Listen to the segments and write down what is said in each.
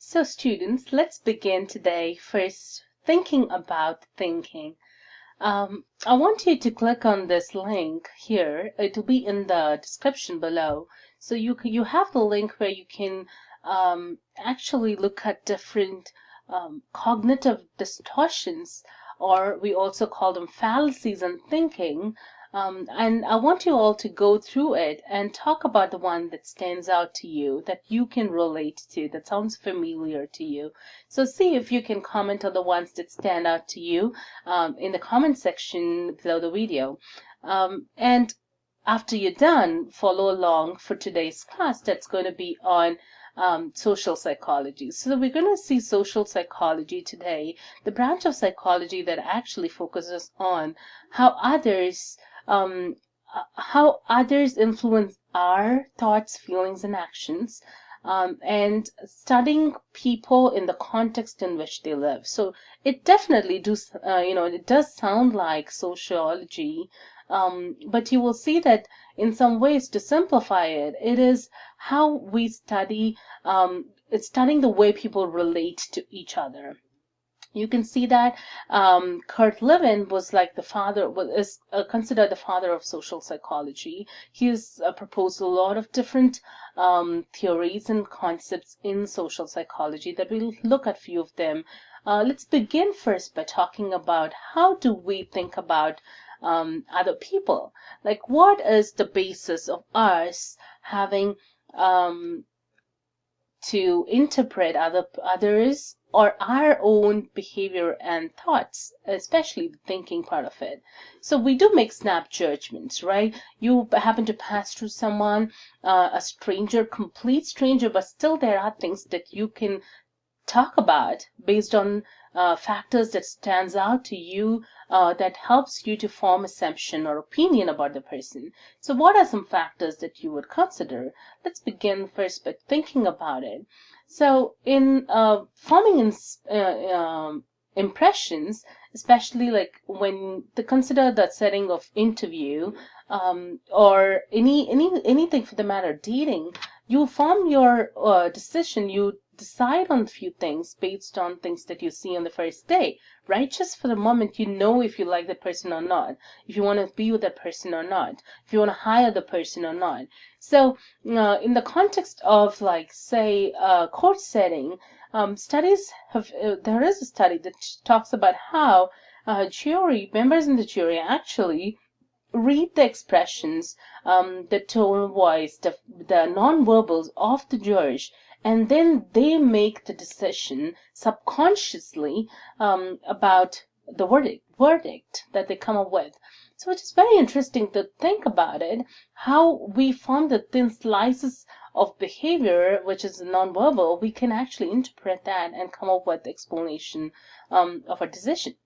So students, let's begin today first thinking about thinking. I want you to click on this link here. It will be in the description below. So you have the link where you can actually look at different cognitive distortions, or we also call them fallacies in thinking. And I want you all to go through it and talk about the one that stands out to you, that you can relate to, that sounds familiar to you. So see if you can comment on the ones that stand out to you in the comment section below the video. And after you're done, follow along for today's class that's going to be on social psychology. So we're going to see social psychology today, the branch of psychology that actually focuses on how others influence our thoughts, feelings, and actions, and studying people in the context in which they live. So it definitely it does sound like sociology, but you will see that in some ways, to simplify it, it is how we study, it's studying the way people relate to each other. You can see that Kurt Lewin was like the father, is considered the father of social psychology. He has proposed a lot of different theories and concepts in social psychology that we'll look at a few of them. Let's begin first by talking about how do we think about other people? Like, what is the basis of us having to interpret others or our own behavior and thoughts, especially the thinking part of it. So we do make snap judgments, right? You happen to pass through someone, a stranger, complete stranger, but still there are things that you can talk about based on factors that stands out to you, that helps you to form assumption or opinion about the person. So what are some factors that you would consider? Let's begin first by thinking about it. So in forming impressions, especially like when they consider the setting of interview, or anything for the matter, dating, you form your decision. You decide on a few things based on things that you see on the first day, right? Just for the moment, you know if you like the person or not, if you want to be with that person or not, if you want to hire the person or not. So in the context of, like, say, court setting, studies have, there is a study that talks about how members in the jury actually read the expressions, the tone of voice, the nonverbals of the judge, and then they make the decision subconsciously about the verdict that they come up with. So it is very interesting to think about it, how we form the thin slices of behavior, which is nonverbal. We can actually interpret that and come up with the explanation of a decision.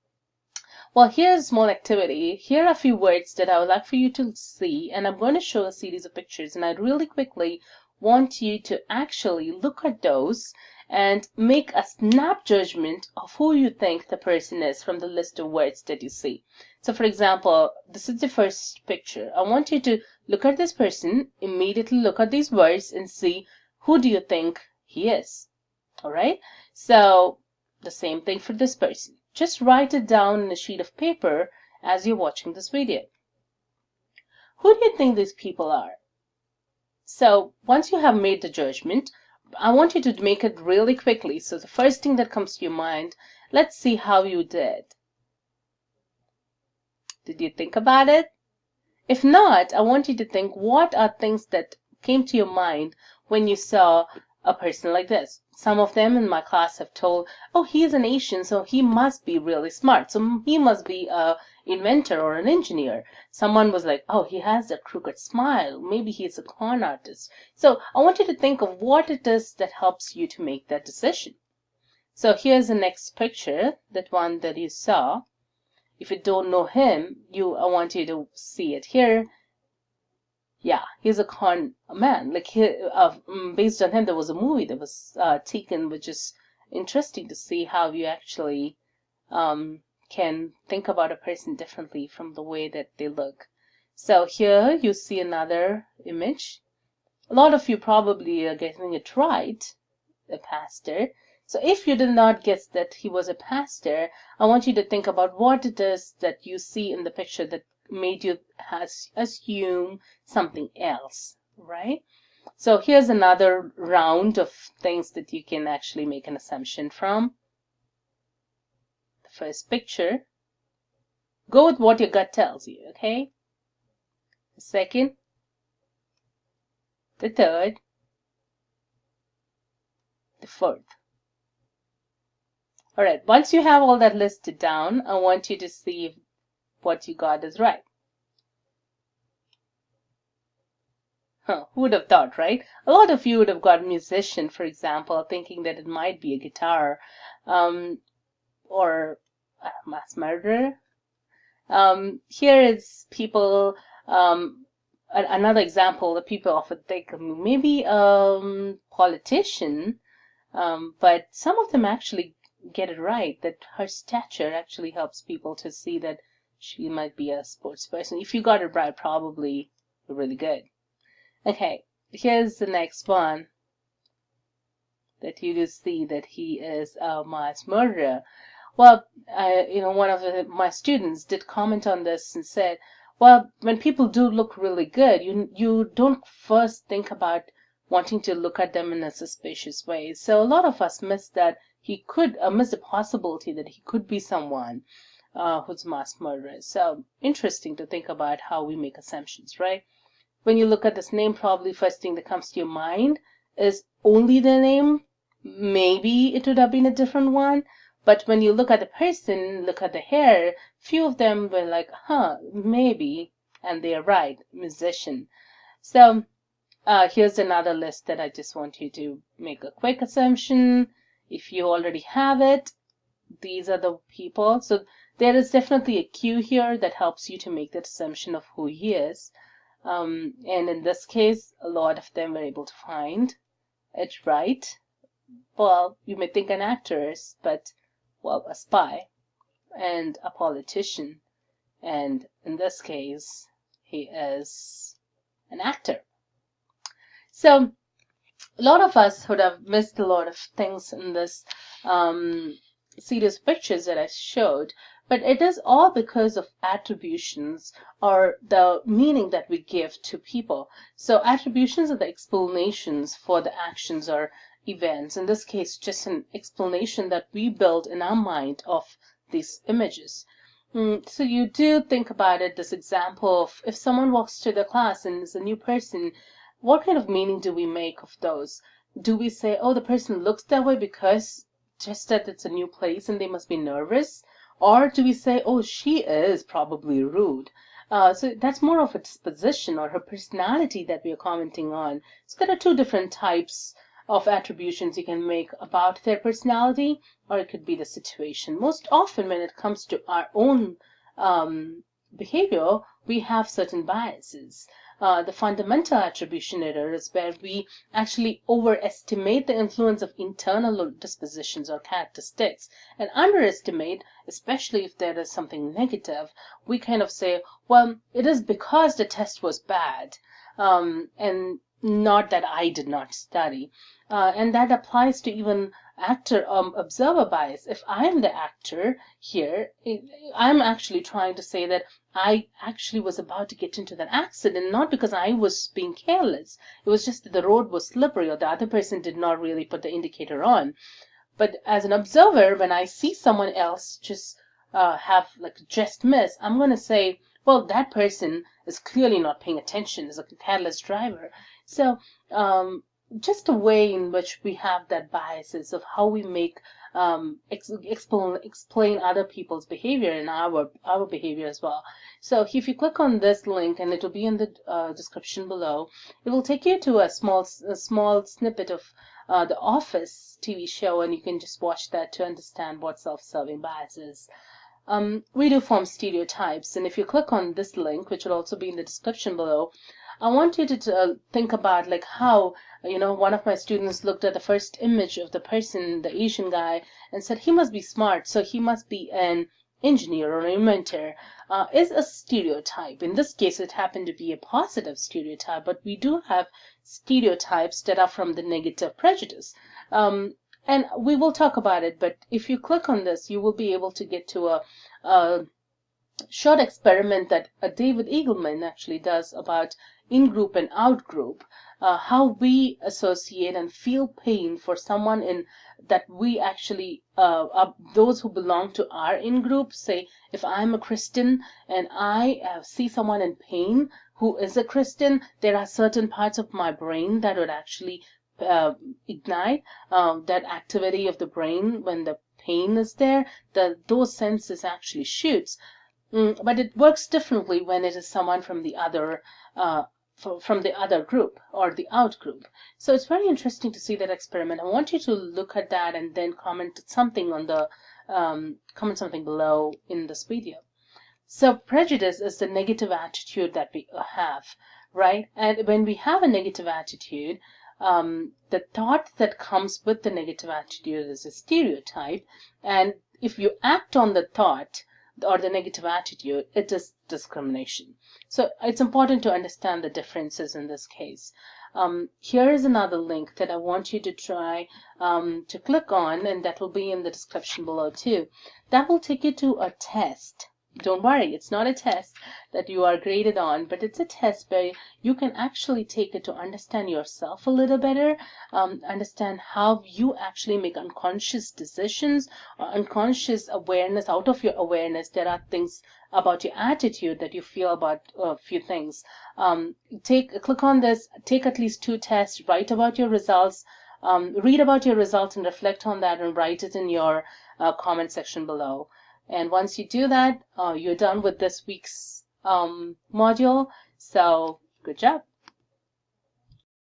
Well, here's a small activity. Here are a few words that I would like for you to see, and I'm going to show a series of pictures, and I really quickly want you to actually look at those and make a snap judgment of who you think the person is from the list of words that you see. So for example, this is the first picture. I want you to look at this person, immediately look at these words and see who do you think he is. All right? So the same thing for this person. Just write it down on a sheet of paper as you're watching this video. Who do you think these people are? So once you have made the judgment, I want you to make it really quickly. So the first thing that comes to your mind, let's see how you did. Did you think about it? If not, I want you to think, what are things that came to your mind when you saw a person like this? Some of them in my class have told, oh, he's an Asian, so he must be really smart. So he must be a inventor or an engineer. Someone was like, oh, he has that crooked smile. Maybe he's a con artist. So I want you to think of what it is that helps you to make that decision. So here's the next picture, that one that you saw. If you don't know him, I want you to see it here. Yeah, he's a con man. Like, based on him, there was a movie that was taken, which is interesting to see how you actually can think about a person differently from the way that they look. So here you see another image. A lot of you probably are getting it right. a pastor. So if you did not guess that he was a pastor, I want you to think about what it is that you see in the picture that made you assume something else, right? So here's another round of things that you can actually make an assumption from. The first picture. Go with what your gut tells you, okay? The second, the third, the fourth. All right, once you have all that listed down, I want you to see if what you got is right. Who would have thought, right? A lot of you would have got musician, for example, thinking that it might be a guitar, or mass murderer. Here is people, another example that people often think maybe politician, but some of them actually get it right, that her stature actually helps people to see that she might be a sports person. If you got it right, probably really good. Okay, here's the next one that you just see that he is a mass murderer. Well, one of my students did comment on this and said, well, when people do look really good, you don't first think about wanting to look at them in a suspicious way. So a lot of us miss that he could miss the possibility that he could be someone who's mass murderer. So interesting to think about how we make assumptions, right? When you look at this name, probably first thing that comes to your mind is only the name. Maybe it would have been a different one. But when you look at the person, look at the hair, few of them were like, maybe, and they're right, musician. So here's another list that I just want you to make a quick assumption. If you already have it, these are the people. So there is definitely a cue here that helps you to make that assumption of who he is. And in this case, a lot of them were able to find it right. Well, you may think an actress, but, well, a spy and a politician. And in this case, he is an actor. So a lot of us would have missed a lot of things in this series of pictures that I showed, but it is all because of attributions or the meaning that we give to people. So attributions are the explanations for the actions or events. In this case, just an explanation that we build in our mind of these images. So you do think about it, this example of if someone walks to the class and is a new person, what kind of meaning do we make of those? Do we say, oh, the person looks that way because just that it's a new place and they must be nervous? Or do we say, oh, she is probably rude? So that's more of a disposition or her personality that we are commenting on. So there are two different types of attributions you can make about their personality, or it could be the situation. Most often when it comes to our own behavior, we have certain biases. The fundamental attribution error is where we actually overestimate the influence of internal dispositions or characteristics and underestimate, especially if there is something negative, we kind of say, well, it is because the test was bad, and not that I did not study. And that applies to even actor observer bias. If I'm the actor here, I'm actually trying to say that I actually was about to get into that accident, not because I was being careless. It was just that the road was slippery or the other person did not really put the indicator on. But as an observer, when I see someone else just have like just miss, I'm going to say, well, that person is clearly not paying attention, is a careless driver. So just a way in which we have that biases of how we make explain other people's behavior and our behavior as well. So if you click on this link, and it will be in the description below, it will take you to a small snippet of the Office TV show, and you can just watch that to understand what self-serving bias is. We do form stereotypes, and if you click on this link, which will also be in the description below, I want you to think about like how, one of my students looked at the first image of the person, the Asian guy, and said he must be smart, so he must be an engineer or an inventor. Is a stereotype. In this case, it happened to be a positive stereotype, but we do have stereotypes that are from the negative prejudice. And we will talk about it, but if you click on this, you will be able to get to a short experiment that David Eagleman actually does about in-group and out-group, how we associate and feel pain for someone in that we actually those who belong to our in-group. Say, if I'm a Christian and I see someone in pain who is a Christian, there are certain parts of my brain that would actually ignite that activity of the brain when the pain is there. Those senses actually shoots. But it works differently when it is someone from the other from the other group or the out group. So it's very interesting to see that experiment. I want you to look at that and then comment something on the comment something below in this video. So prejudice is the negative attitude that we have, right? And when we have a negative attitude, the thought that comes with the negative attitude is a stereotype, and if you act on the thought or the negative attitude, it is discrimination. So it's important to understand the differences in this case. Here is another link that I want you to try to click on, and that will be in the description below too. That will take you to a test. Don't worry, it's not a test that you are graded on, but it's a test where you can actually take it to understand yourself a little better, understand how you actually make unconscious decisions or unconscious awareness. Out of your awareness, there are things about your attitude that you feel about a few things. Click on this, take at least 2 tests, write about your results, read about your results and reflect on that and write it in your comment section below. And once you do that, you're done with this week's module. So good job.